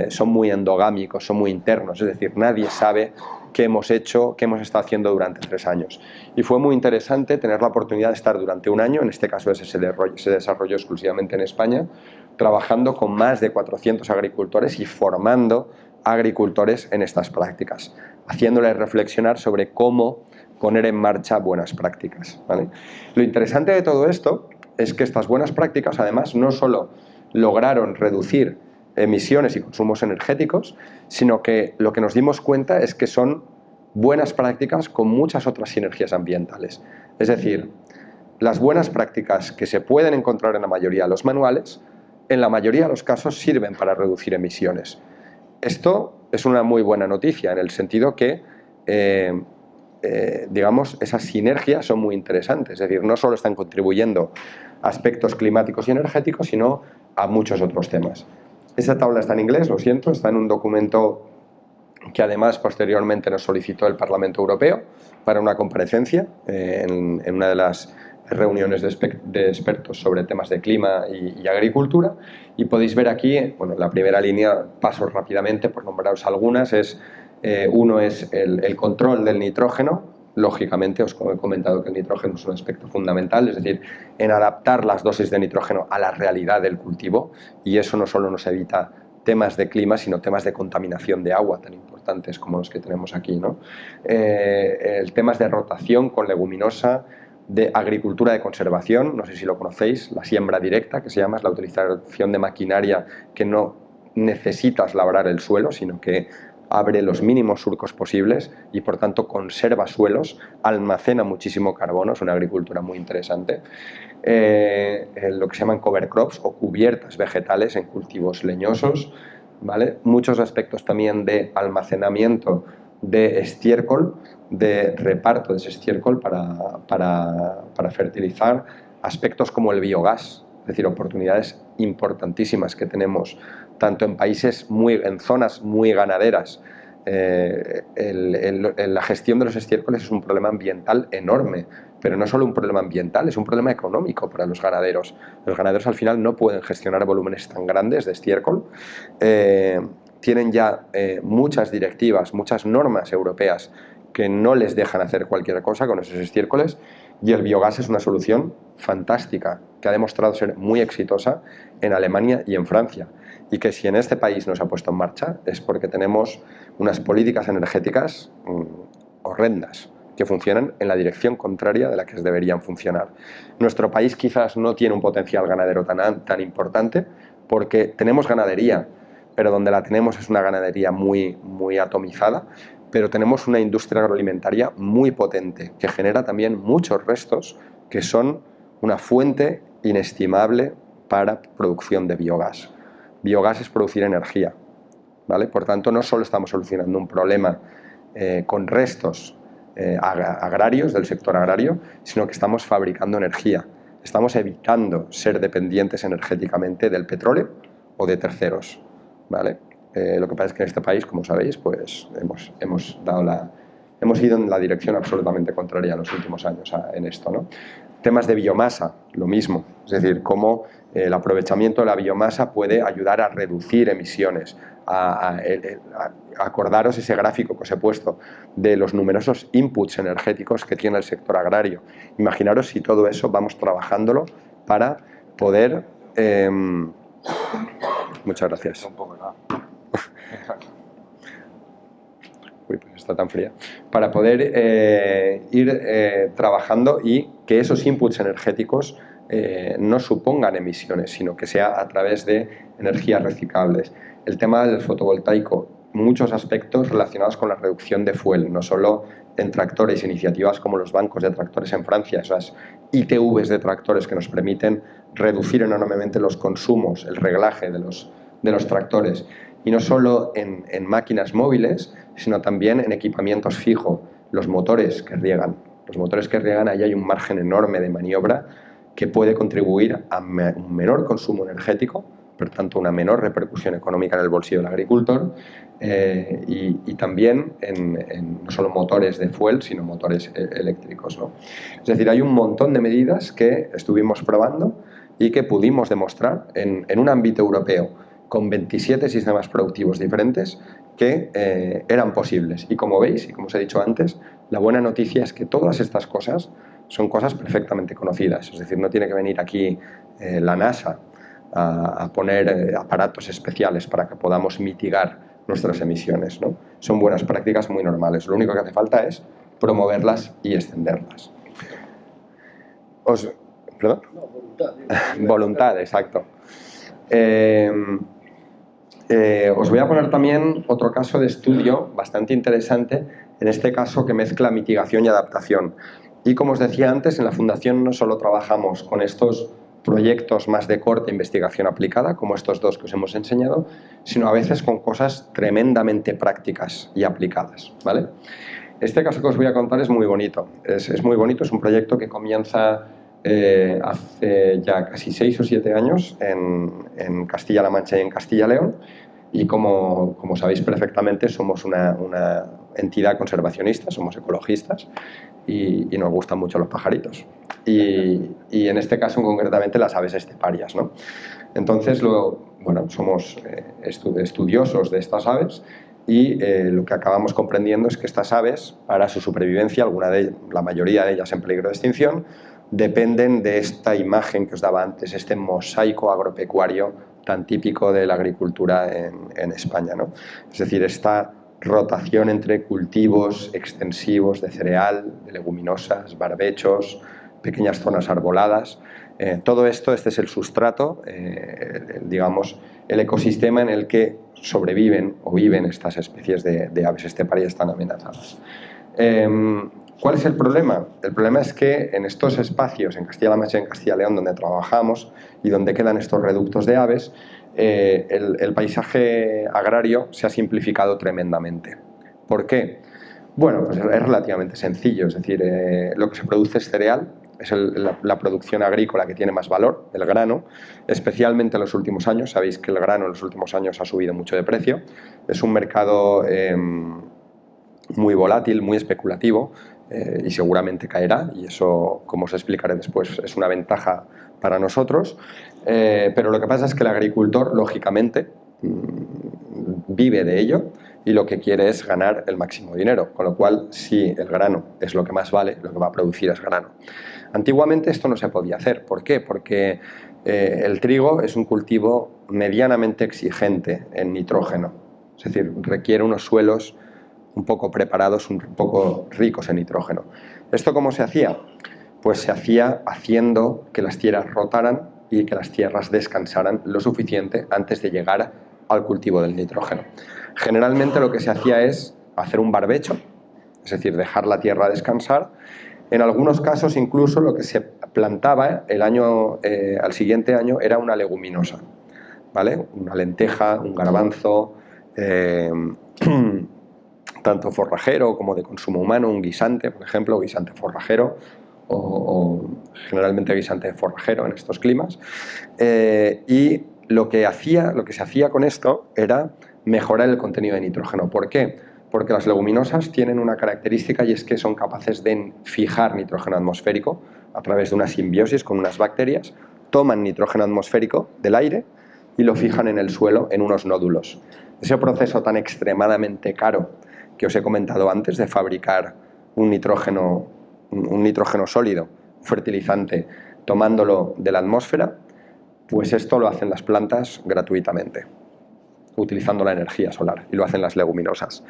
son muy endogámicos, son muy internos, es decir, nadie sabe qué hemos hecho, qué hemos estado haciendo durante 3 años. Y fue muy interesante tener la oportunidad de estar durante 1 año, en este caso se desarrolló exclusivamente en España, trabajando con más de 400 agricultores y formando a agricultores en estas prácticas, haciéndoles reflexionar sobre cómo poner en marcha buenas prácticas, ¿vale? Lo interesante de todo esto es que estas buenas prácticas, además, no solo lograron reducir emisiones y consumos energéticos, sino que lo que nos dimos cuenta es que son buenas prácticas con muchas otras sinergias ambientales. Es decir, las buenas prácticas que se pueden encontrar en la mayoría de los manuales, en la mayoría de los casos sirven para reducir emisiones. Esto es una muy buena noticia en el sentido que digamos, esas sinergias son muy interesantes, es decir, no solo están contribuyendo a aspectos climáticos y energéticos, sino a muchos otros temas. Esta tabla está en inglés, lo siento, está en un documento que además posteriormente nos solicitó el Parlamento Europeo para una comparecencia en una de las reuniones de expertos sobre temas de clima y agricultura, y podéis ver aquí, bueno, la primera línea, paso rápidamente por nombraros algunas, uno es el control del nitrógeno, lógicamente, os he comentado que el nitrógeno es un aspecto fundamental, es decir, en adaptar las dosis de nitrógeno a la realidad del cultivo, y eso no solo nos evita temas de clima, sino temas de contaminación de agua tan importantes como los que tenemos aquí, ¿no? El temas de rotación con leguminosa, de agricultura de conservación, no sé si lo conocéis, la siembra directa, que se llama, es la utilización de maquinaria que no necesitas labrar el suelo, sino que abre los mínimos surcos posibles y por tanto conserva suelos, almacena muchísimo carbono, es una agricultura muy interesante. Lo que se llaman cover crops o cubiertas vegetales en cultivos leñosos, ¿vale? Muchos aspectos también de almacenamiento de estiércol, de reparto de ese estiércol para fertilizar, aspectos como el biogás, es decir, oportunidades importantísimas que tenemos tanto en países en zonas muy ganaderas. La gestión de los estiércoles es un problema ambiental enorme, pero no solo un problema ambiental, es un problema económico para los ganaderos. Los ganaderos al final no pueden gestionar volúmenes tan grandes de estiércol. Tienen ya muchas directivas, muchas normas europeas que no les dejan hacer cualquier cosa con esos estiércoles, y el biogás es una solución fantástica que ha demostrado ser muy exitosa en Alemania y en Francia, y que si en este país no se ha puesto en marcha es porque tenemos unas políticas energéticas horrendas que funcionan en la dirección contraria de la que deberían funcionar. Nuestro país quizás no tiene un potencial ganadero tan importante porque tenemos ganadería, pero donde la tenemos es una ganadería muy atomizada, pero tenemos una industria agroalimentaria muy potente que genera también muchos restos que son una fuente inestimable para producción de biogás. Biogás es producir energía, ¿vale? Por tanto, no solo estamos solucionando un problema con restos agrarios, del sector agrario, sino que estamos fabricando energía. Estamos evitando ser dependientes energéticamente del petróleo o de terceros, ¿vale? Lo que pasa es que en este país, como sabéis, pues hemos ido en la dirección absolutamente contraria en los últimos años en esto, ¿no? Temas de biomasa, lo mismo, es decir, cómo el aprovechamiento de la biomasa puede ayudar a reducir emisiones. Acordaros ese gráfico que os he puesto de los numerosos inputs energéticos que tiene el sector agrario. Imaginaros si todo eso vamos trabajándolo para poder... muchas gracias. Uy, pues está tan fría. Para poder ir trabajando y que esos inputs energéticos no supongan emisiones, sino que sea a través de energías reciclables. El tema del fotovoltaico, muchos aspectos relacionados con la reducción de fuel, no solo en tractores, iniciativas como los bancos de tractores en Francia, esas ITVs de tractores que nos permiten reducir enormemente los consumos, el reglaje de los tractores, y no solo en máquinas móviles, sino también en equipamientos fijos, los motores que riegan. Los motores que riegan, ahí hay un margen enorme de maniobra que puede contribuir a un menor consumo energético, por tanto una menor repercusión económica en el bolsillo del agricultor, y también no solo motores de fuel, sino motores eléctricos, ¿no? Es decir, hay un montón de medidas que estuvimos probando y que pudimos demostrar en un ámbito europeo con 27 sistemas productivos diferentes que eran posibles. Y como veis, y como os he dicho antes, la buena noticia es que todas estas cosas son cosas perfectamente conocidas. Es decir, no tiene que venir aquí la NASA a poner aparatos especiales para que podamos mitigar nuestras emisiones, ¿no? Son buenas prácticas muy normales. Lo único que hace falta es promoverlas y extenderlas. ¿Perdón? No, voluntad. Voluntad, exacto. Os voy a poner también otro caso de estudio bastante interesante, en este caso que mezcla mitigación y adaptación. Y como os decía antes, en la Fundación no solo trabajamos con estos proyectos más de corte investigación aplicada, como estos dos que os hemos enseñado, sino a veces con cosas tremendamente prácticas y aplicadas, ¿vale? Este caso que os voy a contar es muy bonito. Es muy bonito, es un proyecto que comienza hace ya casi 6 o 7 años en Castilla-La Mancha y en Castilla-León, y como sabéis perfectamente somos una entidad conservacionista, somos ecologistas y nos gustan mucho los pajaritos y en este caso concretamente las aves esteparias, ¿no? Entonces somos estudiosos de estas aves y lo que acabamos comprendiendo es que estas aves, para su supervivencia, la mayoría de ellas en peligro de extinción, dependen de esta imagen que os daba antes, este mosaico agropecuario tan típico de la agricultura en España, ¿no? Es decir, esta rotación entre cultivos extensivos de cereal, de leguminosas, barbechos, pequeñas zonas arboladas. Todo esto, este es el sustrato, digamos, el ecosistema en el que sobreviven o viven estas especies de aves esteparias tan amenazadas. ¿Cuál es el problema? El problema es que en estos espacios, en Castilla-La Mancha y en Castilla y León, donde trabajamos y donde quedan estos reductos de aves, el paisaje agrario se ha simplificado tremendamente. ¿Por qué? Bueno, pues es relativamente sencillo, es decir, lo que se produce es cereal, es la producción agrícola que tiene más valor, el grano, especialmente en los últimos años. Sabéis que el grano en los últimos años ha subido mucho de precio, es un mercado muy volátil, muy especulativo, y seguramente caerá, y eso, como os explicaré después, es una ventaja para nosotros, pero lo que pasa es que el agricultor, lógicamente, vive de ello y lo que quiere es ganar el máximo dinero, con lo cual, si el grano es lo que más vale, lo que va a producir es grano. Antiguamente esto no se podía hacer. ¿Por qué? Porque el trigo es un cultivo medianamente exigente en nitrógeno, es decir, requiere unos suelos un poco preparados, un poco ricos en nitrógeno. ¿Esto cómo se hacía? Pues se hacía haciendo que las tierras rotaran y que las tierras descansaran lo suficiente antes de llegar al cultivo del nitrógeno. Generalmente lo que se hacía es hacer un barbecho, es decir, dejar la tierra descansar. En algunos casos incluso lo que se plantaba al siguiente año era una leguminosa, ¿vale? Una lenteja, un garbanzo, tanto forrajero como de consumo humano, un guisante, por ejemplo, guisante forrajero, o generalmente guisante forrajero en estos climas. Y lo que se hacía con esto era mejorar el contenido de nitrógeno. ¿Por qué? Porque las leguminosas tienen una característica y es que son capaces de fijar nitrógeno atmosférico a través de una simbiosis con unas bacterias, toman nitrógeno atmosférico del aire y lo fijan en el suelo en unos nódulos. Ese proceso tan extremadamente caro que os he comentado antes de fabricar un nitrógeno sólido, un fertilizante, tomándolo de la atmósfera, pues esto lo hacen las plantas gratuitamente, utilizando la energía solar, y lo hacen las leguminosas.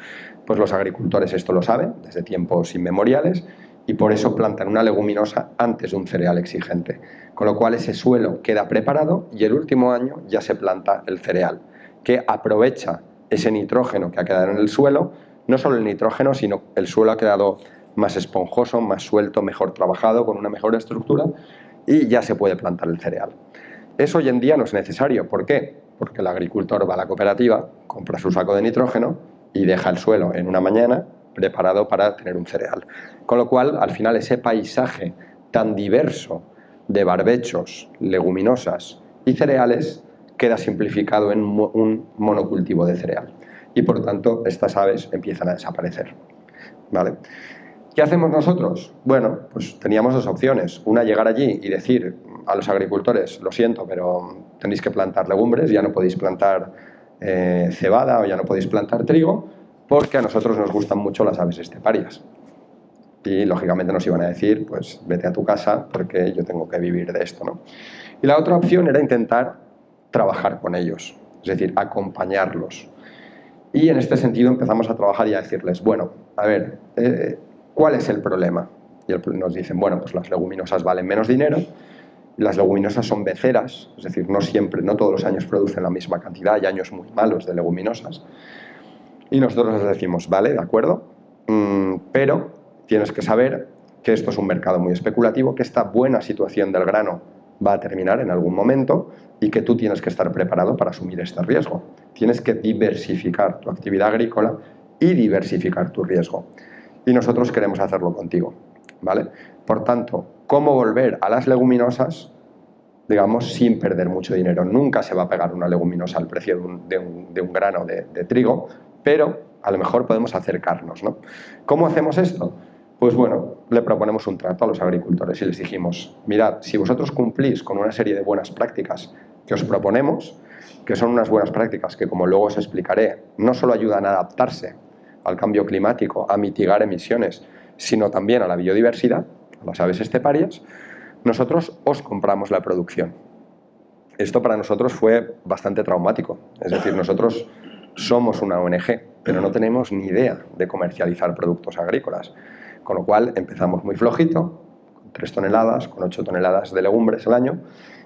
Pues los agricultores esto lo saben desde tiempos inmemoriales y por eso plantan una leguminosa antes de un cereal exigente, con lo cual ese suelo queda preparado y el último año ya se planta el cereal, que aprovecha ese nitrógeno que ha quedado en el suelo. No solo el nitrógeno, sino el suelo ha quedado más esponjoso, más suelto, mejor trabajado, con una mejor estructura, y ya se puede plantar el cereal. Eso hoy en día no es necesario. ¿Por qué? Porque el agricultor va a la cooperativa, compra su saco de nitrógeno y deja el suelo en una mañana preparado para tener un cereal. Con lo cual, al final, ese paisaje tan diverso de barbechos, leguminosas y cereales queda simplificado en un monocultivo de cereal. Y por tanto estas aves empiezan a desaparecer, ¿vale? ¿Qué hacemos nosotros? Bueno, pues teníamos dos opciones. Una, llegar allí y decir a los agricultores, lo siento, pero tenéis que plantar legumbres, ya no podéis plantar cebada o ya no podéis plantar trigo, porque a nosotros nos gustan mucho las aves esteparias. Y lógicamente nos iban a decir, pues vete a tu casa porque yo tengo que vivir de esto, ¿no? Y la otra opción era intentar trabajar con ellos, es decir, acompañarlos. Y en este sentido empezamos a trabajar y a decirles, bueno, a ver, ¿cuál es el problema? Y nos dicen, bueno, pues las leguminosas valen menos dinero, las leguminosas son beceras, es decir, no todos los años producen la misma cantidad, hay años muy malos de leguminosas. Y nosotros les decimos, vale, de acuerdo, pero tienes que saber que esto es un mercado muy especulativo, que esta buena situación del grano va a terminar en algún momento y que tú tienes que estar preparado para asumir este riesgo. Tienes que diversificar tu actividad agrícola y diversificar tu riesgo. Y nosotros queremos hacerlo contigo, ¿vale? Por tanto, ¿cómo volver a las leguminosas, digamos, sin perder mucho dinero? Nunca se va a pegar una leguminosa al precio de un grano de trigo, pero a lo mejor podemos acercarnos, ¿no? ¿Cómo hacemos esto? Pues bueno, le proponemos un trato a los agricultores y les dijimos, mirad, si vosotros cumplís con una serie de buenas prácticas que os proponemos, que son unas buenas prácticas que, como luego os explicaré, no solo ayudan a adaptarse al cambio climático, a mitigar emisiones, sino también a la biodiversidad, a las aves esteparias, nosotros os compramos la producción. Esto para nosotros fue bastante traumático. Es decir, nosotros somos una ONG, pero no tenemos ni idea de comercializar productos agrícolas. Con lo cual empezamos muy flojito, con 3 toneladas, con 8 toneladas de legumbres al año,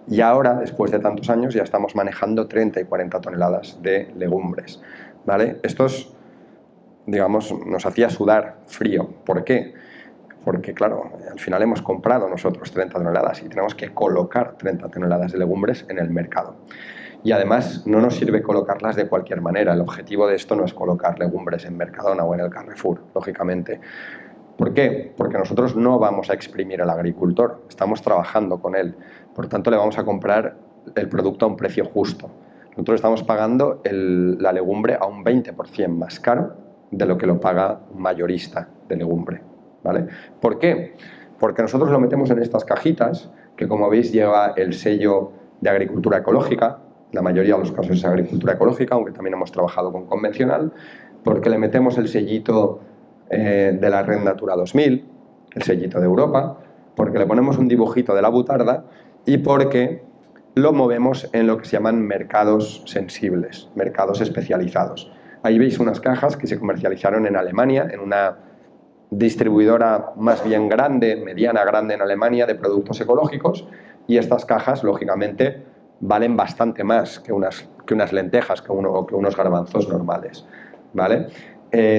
y ahora, después de tantos años, ya estamos manejando 30 y 40 toneladas de legumbres, ¿vale? Esto es, digamos, nos hacía sudar frío. ¿Por qué? Porque, claro, al final hemos comprado nosotros 30 toneladas y tenemos que colocar 30 toneladas de legumbres en el mercado. Y además no nos sirve colocarlas de cualquier manera. El objetivo de esto no es colocar legumbres en Mercadona o en el Carrefour, lógicamente. ¿Por qué? Porque nosotros no vamos a exprimir al agricultor, estamos trabajando con él. Por tanto, le vamos a comprar el producto a un precio justo. Nosotros estamos pagando la legumbre a un 20% más caro de lo que lo paga un mayorista de legumbre, ¿vale? ¿Por qué? Porque nosotros lo metemos en estas cajitas, que como veis lleva el sello de agricultura ecológica, la mayoría de los casos es agricultura ecológica, aunque también hemos trabajado con convencional, porque le metemos el sellito de la Red Natura 2000, el sellito de Europa, porque le ponemos un dibujito de la butarda y porque lo movemos en lo que se llaman mercados sensibles, mercados especializados. Ahí veis unas cajas que se comercializaron en Alemania, en una distribuidora más bien grande, mediana grande en Alemania, de productos ecológicos, y estas cajas, lógicamente, valen bastante más que unas lentejas o que unos garbanzos normales, ¿vale?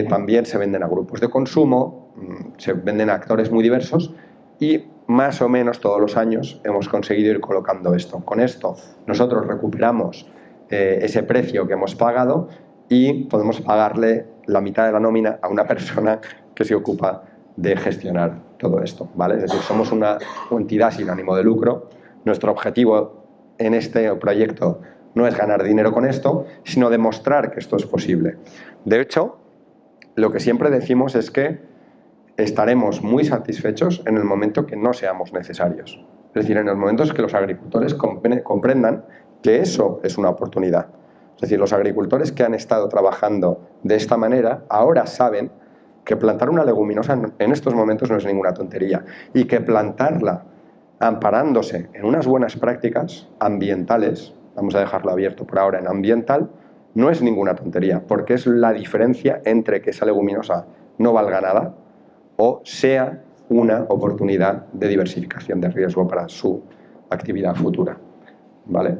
También se venden a grupos de consumo, se venden a actores muy diversos y más o menos todos los años hemos conseguido ir colocando esto. Con esto nosotros recuperamos ese precio que hemos pagado y podemos pagarle la mitad de la nómina a una persona que se ocupa de gestionar todo esto, ¿vale? Es decir, somos una entidad sin ánimo de lucro. Nuestro objetivo en este proyecto no es ganar dinero con esto, sino demostrar que esto es posible. De hecho, lo que siempre decimos es que estaremos muy satisfechos en el momento que no seamos necesarios. Es decir, en los momentos que los agricultores comprendan que eso es una oportunidad. Es decir, los agricultores que han estado trabajando de esta manera ahora saben que plantar una leguminosa en estos momentos no es ninguna tontería y que plantarla amparándose en unas buenas prácticas ambientales, vamos a dejarlo abierto por ahora en ambiental, no es ninguna tontería, porque es la diferencia entre que esa leguminosa no valga nada o sea una oportunidad de diversificación de riesgo para su actividad futura, ¿vale?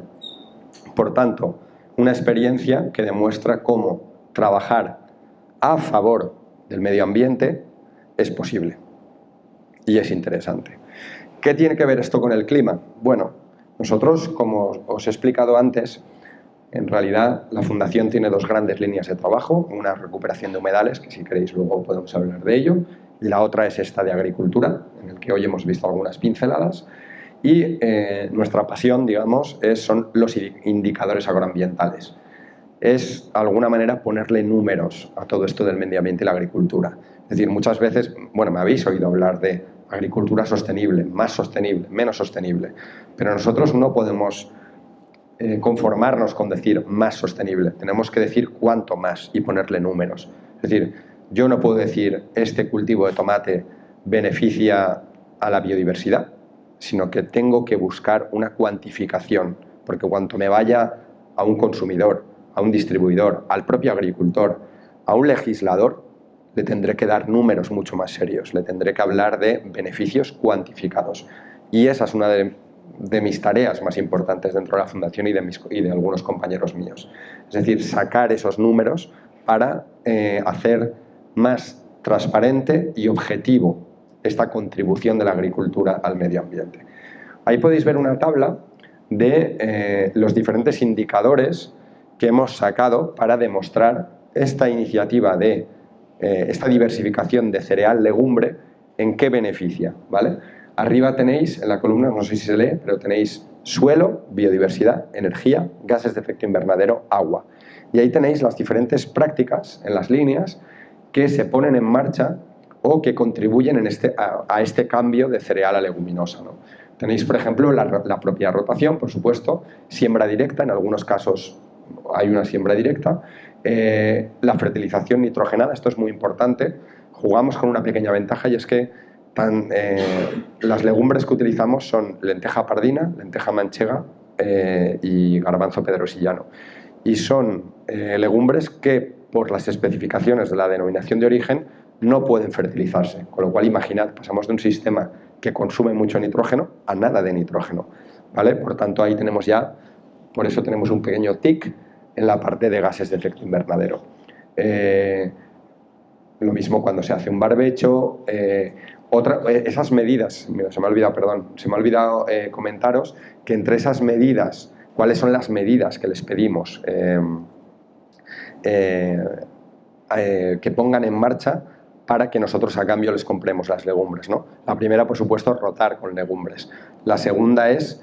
Por tanto, una experiencia que demuestra cómo trabajar a favor del medio ambiente es posible y es interesante. ¿Qué tiene que ver esto con el clima? Bueno, nosotros, como os he explicado antes, en realidad la Fundación tiene 2 grandes líneas de trabajo, una recuperación de humedales, que si queréis luego podemos hablar de ello, y la otra es esta de agricultura, en el que hoy hemos visto algunas pinceladas, y nuestra pasión, digamos, son los indicadores agroambientales. Es, de alguna manera, ponerle números a todo esto del medio ambiente y la agricultura. Es decir, muchas veces, bueno, me habéis oído hablar de agricultura sostenible, más sostenible, menos sostenible, pero nosotros no podemos conformarnos con decir más sostenible, tenemos que decir cuánto más y ponerle números. Es decir, yo no puedo decir este cultivo de tomate beneficia a la biodiversidad, sino que tengo que buscar una cuantificación, porque cuanto me vaya a un consumidor, a un distribuidor, al propio agricultor, a un legislador, le tendré que dar números mucho más serios, le tendré que hablar de beneficios cuantificados. Y esa es una de mis tareas más importantes dentro de la Fundación y de algunos compañeros míos. Es decir, sacar esos números para hacer más transparente y objetivo esta contribución de la agricultura al medio ambiente. Ahí podéis ver una tabla de los diferentes indicadores que hemos sacado para demostrar esta iniciativa de esta diversificación de cereal-legumbre en qué beneficia, ¿vale? Arriba tenéis, en la columna, no sé si se lee, pero tenéis suelo, biodiversidad, energía, gases de efecto invernadero, agua. Y ahí tenéis las diferentes prácticas en las líneas que se ponen en marcha o que contribuyen a este cambio de cereal a leguminosa, ¿no? Tenéis, por ejemplo, la propia rotación, por supuesto, siembra directa, en algunos casos hay una siembra directa, la fertilización nitrogenada, esto es muy importante. Jugamos con una pequeña ventaja y es que las legumbres que utilizamos son lenteja pardina, lenteja manchega y garbanzo pedrosillano. Y son legumbres que, por las especificaciones de la denominación de origen, no pueden fertilizarse. Con lo cual, imaginad, pasamos de un sistema que consume mucho nitrógeno a nada de nitrógeno, ¿vale? Por tanto, ahí tenemos ya, por eso tenemos un pequeño tic en la parte de gases de efecto invernadero. Lo mismo cuando se hace un barbecho. Esas medidas, se me ha olvidado comentaros que entre esas medidas, ¿cuáles son las medidas que les pedimos que pongan en marcha para que nosotros a cambio les compremos las legumbres, ¿no? La primera, por supuesto, rotar con legumbres. La segunda es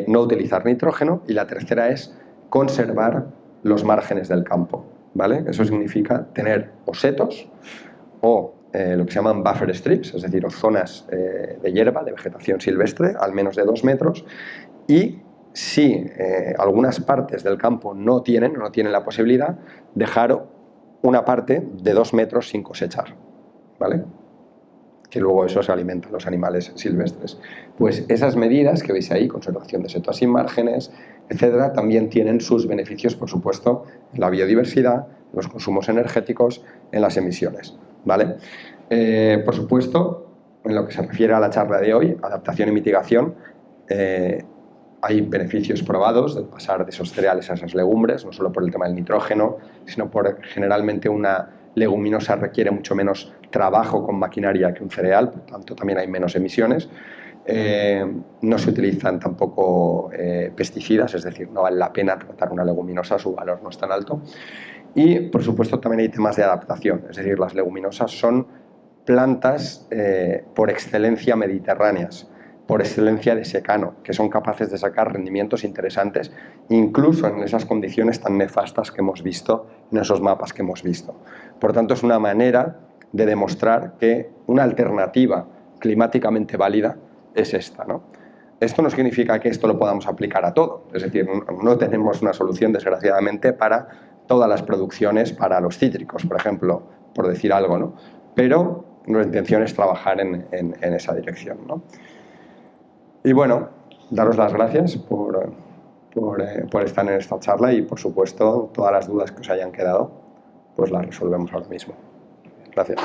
no utilizar nitrógeno y la tercera es conservar los márgenes del campo, ¿vale? Eso significa tener o setos o lo que se llaman buffer strips, es decir, zonas de hierba, de vegetación silvestre, al menos de 2 metros, y si algunas partes del campo no tienen la posibilidad, dejar una parte de 2 metros sin cosechar, ¿vale? Que luego eso se alimenta a los animales silvestres. Pues esas medidas que veis ahí, conservación de setos sin márgenes, etcétera, también tienen sus beneficios, por supuesto, en la biodiversidad, en los consumos energéticos, en las emisiones, ¿vale? Por supuesto, en lo que se refiere a la charla de hoy, adaptación y mitigación, hay beneficios probados de pasar de esos cereales a esas legumbres, no solo por el tema del nitrógeno, sino por generalmente una leguminosa requiere mucho menos trabajo con maquinaria que un cereal, por tanto también hay menos emisiones. No se utilizan tampoco pesticidas, es decir, no vale la pena tratar una leguminosa, su valor no es tan alto. Y, por supuesto, también hay temas de adaptación, es decir, las leguminosas son plantas por excelencia mediterráneas, por excelencia de secano, que son capaces de sacar rendimientos interesantes, incluso en esas condiciones tan nefastas que hemos visto, en esos mapas que hemos visto. Por tanto, es una manera de demostrar que una alternativa climáticamente válida es esta, ¿no? Esto no significa que esto lo podamos aplicar a todo, es decir, no tenemos una solución, desgraciadamente, para todas las producciones, para los cítricos, por ejemplo, por decir algo, ¿no? Pero nuestra intención es trabajar en esa dirección, ¿no? Y bueno, daros las gracias por estar en esta charla y, por supuesto, todas las dudas que os hayan quedado, pues las resolvemos ahora mismo. Gracias.